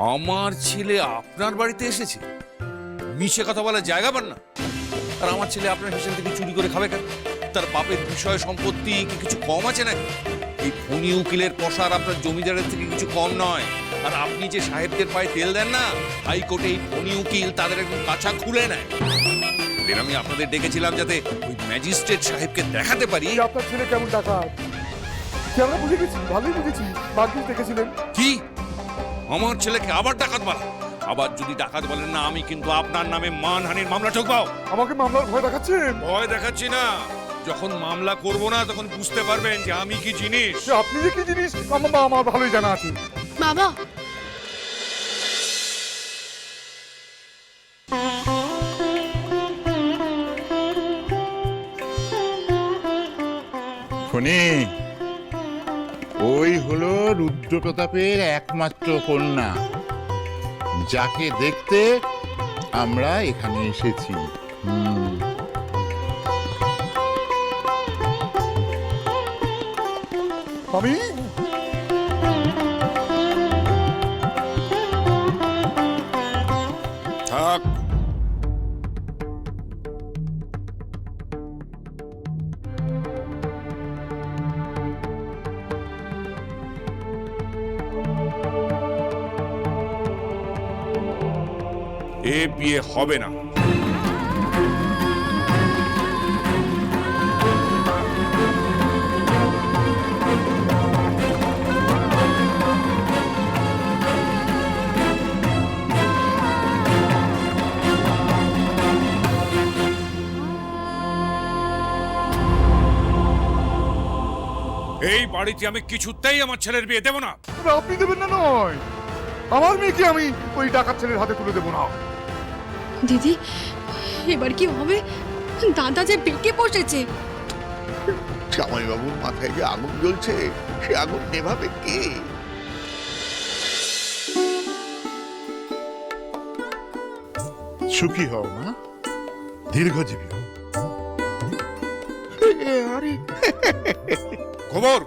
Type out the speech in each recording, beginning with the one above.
আমার ছেলে আপনার বাড়িতে এসেছে? মিছে কথা বলার জায়গা পান না? আর আমার ছেলে আপনার হিসেব থেকে চুরি করে খাবে কেন? তার বাপের বিষয় সম্পত্তি কি কিছু কম আছে নাকি? এই ফণি উকিলের পসার আপনার জমিদারের থেকে কিছু কম নয়। আর আপনি যে সাহেবদের পায়ে তেল দেন না, হাইকোর্টে এই ফণি উকিল তাদের একদম কাছা খুলে নেয়। আমি আপনাদের ডেকেছিলাম যাতে ওই ম্যাজিস্ট্রেট সাহেবকে দেখাতে পারি আপনার ছেলে কেমন ডাকাত আমরা বুঝে গেছি, ভালোই বুঝেছি। ভাগ্যিস দেখেছিলেন। কি আমার ছেলেকে আবার ডাকাত বলা? আবার যদি ডাকাত বলেন না, আমি কিন্তু আপনার নামে মানহানির মামলা ঠোকবাও। আমাকে মামলার ভয় দেখাচ্ছেন? ভয় দেখাচ্ছি না, যখন মামলা করব না তখন বুঝতে পারবেন যে আমি কি জিনিস। আপনি যে কি জিনিস আমার ভালোই জানা আছে। বাবা, ফণি, ওই হলো রুদ্রপ্রতাপের একমাত্র কন্যা, যাকে দেখতে আমরা এখানে এসেছি। আমি থাক, এ বিয়ে হবে না। এই বাড়িতে আমি কিছুতেই আমার ছেলের বিয়ে দেব না। আপনি দেবেন না নয়, আমার মেয়েকে আমি ওই ডাকাত ছেলের হাতে তুলে দেবো না। দিদি, এবার কি হবে? দাদা যে বেঁকে বসেছে। জামাইবাবুর মাথায় যে আগুন জ্বলছে, সে আগুন নেভাবে কে? সুখী হও মা, দীর্ঘজীবী হও। আরে খবর,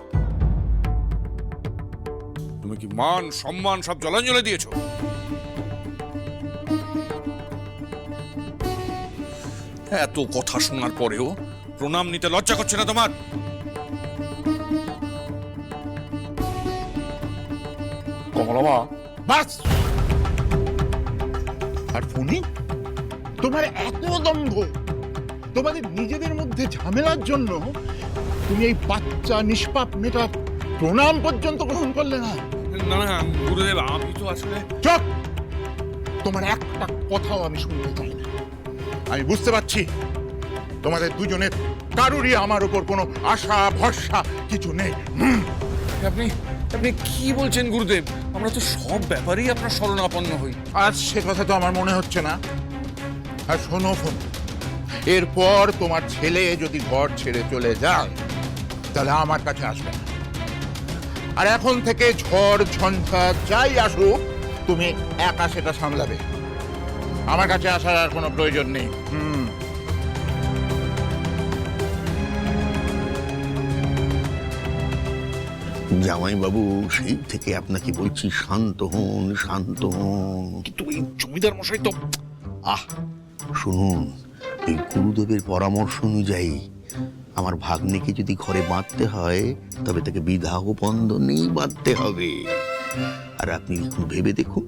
তুমি কি মান সম্মান সব জলাঞ্জলি দিয়েছো? এত কথা শোনার পরেও প্রণাম নিতে লজ্জা করছে না তোমার? কমলা মা, বাস! আর ফণি, তোমার এত দম্ভ, তোমাদের নিজেদের মধ্যে ঝামেলার জন্য তুমি এই বাচ্চা নিষ্পাপ মেয়েটার প্রণাম পর্যন্ত গ্রহণ করলে না। না না গুরুদেব, আমি তো আসলে চুপ! তোমার একটা কথাও আমি শুনতে চাই না। আমি বুঝতে পারছি তোমাদের দুজনের কারুরই আমার উপর কোনো আশা ভরসা কিছু নেই। আপনি আপনি কি বলছেন গুরুদেব? আমরা তো সব ব্যাপারেই আপনার শরণাপন্ন হই। আজ সে কথা তো আমার মনে হচ্ছে না। আর শোনো ফোন, এরপর তোমার ছেলে যদি ঘর ছেড়ে চলে যায় তাহলে আমার কাছে আসবে না। আর এখন থেকে ঝড় ঝঞ্ঝা যাই আসুক, তুমি একা সেটা সামলাবে। আমার কাছে আসার আর কোনো প্রয়োজন নেই। জামাইবাবু, সেই থেকে আপনাকে বলছি শান্ত হন, শান্ত হন। কিন্তু এই জমিদার মশাই তো শুনুন, এই গুরুদেবের পরামর্শ অনুযায়ী আমার ভাগ্নেকে যদি ঘরে বাঁধতে হয় তবে তাকে বিবাহ বন্ধনেই বাঁধতে হবে। আর আপনি এখন ভেবে দেখুন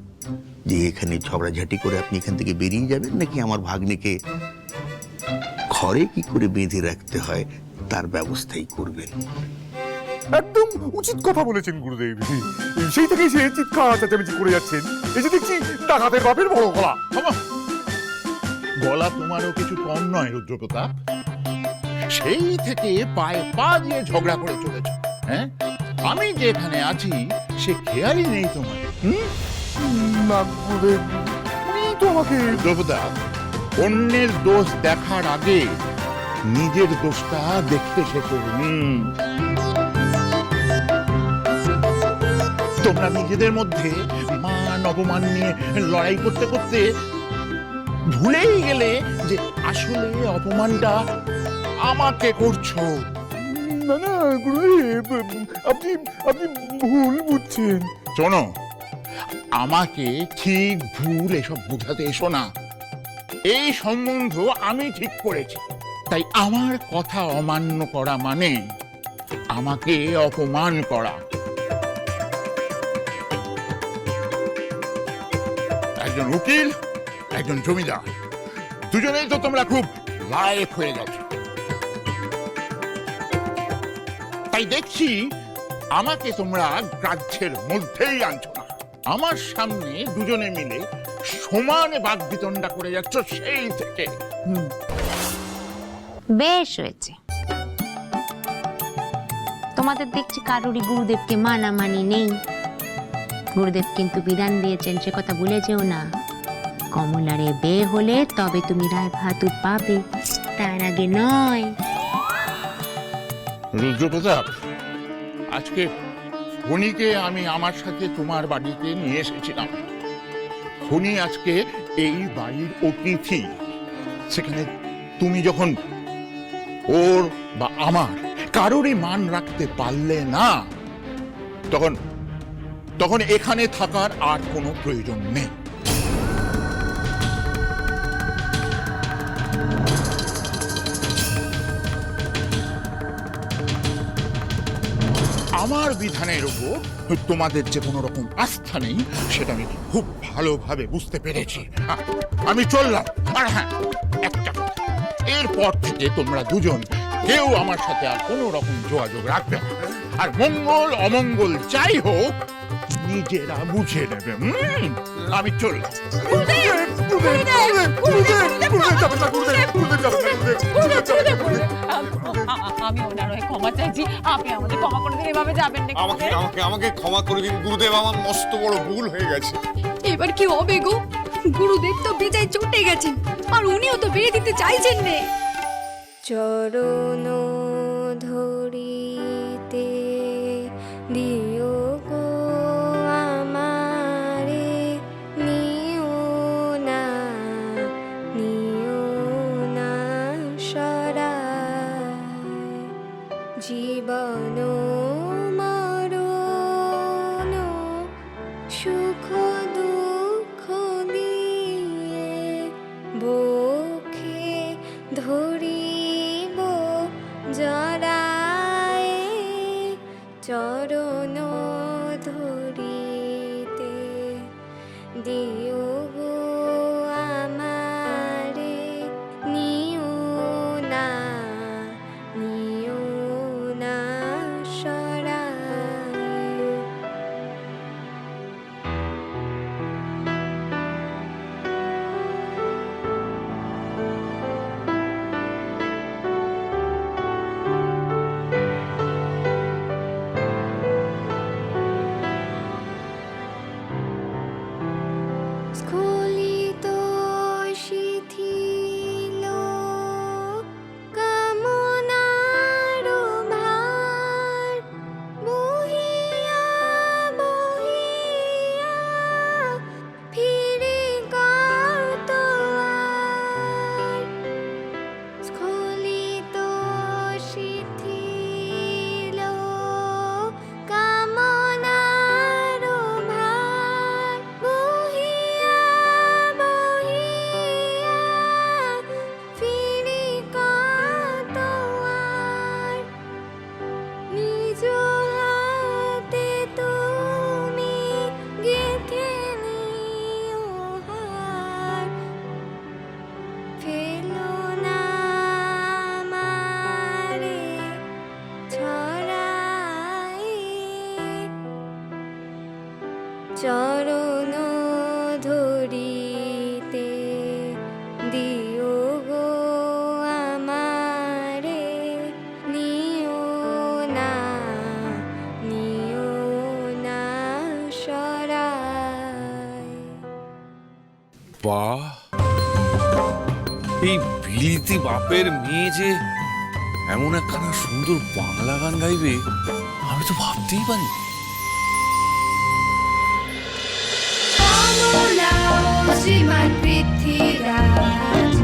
যে এখানে ঝগড়াঝাটি করে আপনি এখান থেকে বেরিয়ে যাবেন, নাকি আমার ভাগ্নেকে ঘরে কি করে বেঁধে রাখতে হয় তার ব্যবস্থাই করবেন। একদম উচিত কথা বলেছেন গুরুদেব। সেই থেকেই সে চিৎকার চেঁচামেচি করে যাচ্ছেন। এই যে দেখছি ডাকাতের বাপের বড় গলা। গলা তোমারও কিছু কম নয় রুদ্রপ্রতাপ। সেই থেকে পায়ে পা দিয়ে ঝগড়া করে চলেছ। হ্যাঁ, আমি যে এখানে আছি সে খেয়ালই নেই তোমার। না গুরুদেব, উনি তো আমাকে রুদ্রপ্রতাপ, অন্যের দোষ দেখার আগে নিজের দোষটা দেখতে শেখো। তোমরা নিজেদের মধ্যে মান অপমান নিয়ে লড়াই করতে করতে ভুলেই গেলে যে আসলে অপমানটা আমাকে করছো। না না গুরুদেব, আপনি আপনি ভুল বুঝছেন। শোনো, আমাকে ঠিক ভুল এসব বোঝাতে এসো না। এই সম্বন্ধ আমি ঠিক করেছি, তাই আমার কথা অমান্য করা মানে আমাকে অপমান করা। একজন উকিল, একজন জমিদার, দুজনেই তো তোমরা খুব লায়েক হয়ে গেছো। তাই দেখছি আমাকে তোমরা গ্রাহ্যের মধ্যেই আনছো না। আমার সামনে দুজনে মিলে সমানে বাগবিতণ্ডা করে যাচ্ছ সেই থেকে। বেশ হয়েছে। তোমাদের দেখছি কারোরই গুরুদেবকে মানামানি নেই। গুরুদেব কিন্তু বিধান দিয়েছেন, সে কথা ভুলে যেও না। কমলারে বিয়ে হলে তবে তুমি রায় বাহাদুর পাবে, তার আগে নয়। রুদ্রপ্রতাপ, আজকে ফণিকে আমি আমার সাথে তোমার বাড়িতে নিয়ে এসেছিলাম। ফণি আজকে এই বাড়ির অতিথি। সেখানে তুমি যখন ওর বা আমার কারোরই মান রাখতে পারলে না, তখন এখানে থাকার আর কোনো প্রয়োজন নেই। আমার বিধানের উপর তোমাদের যে কোনো রকম আস্থা নেই সেটা আমি খুব ভালোভাবে বুঝতে পেরেছি। আমি চললাম। আর হ্যাঁ, একটা কথা, এরপর থেকে তোমরা দুজন কেউ আমার সাথে আর কোনো রকম যোগাযোগ রাখবে না। আর মঙ্গল অমঙ্গল যাই হোক নিজেরা বুঝে নেবে। আমি চললাম। আমি ওনার হয়ে ক্ষমা চাইছি, আপনি আমাদের ক্ষমা করে দিন, এভাবে যাবেন না। আমাকে আমাকে আমাকে ক্ষমা করে দিন গুরুদেব, আমার মস্ত বড় ভুল হয়ে গেছে। এবার কি হবে গো? গুরুদেব তো বেজায় চটে গেছেন, আর উনিও তো বিয়ে দিতে চাইছেন না। চরণ ধরিতে দিও গো আমারে, নিও না সরায়, জীবন মরণ সুখ দুঃখ দিয়ে বুকে ধরিব জড়ায়, চরণ ধরিতে দিও গো আমারে, নিও না সরায়। স্খলিত শিথিল কামনার ভার, বহিয়া বহিয়া ফিরে কত আর। স্খলিত শিথিল কামনার ভার, বহিয়া বহিয়া ফিরে কত আর। নিজ হাতে তুমি গেঁথে নিও হার, ফেলো না আমারে ছড়ায়, চরণ ধরিতে দিও গো আমারে, নিও না সরায়। বাহ, এই বিলিতি বাপের মেয়ে যে এমন একখানা সুন্দর বাংলা গান গাইবে আমি তো ভাবতেই পারি। কমলা শ্রীমান পৃথ্বীরাজ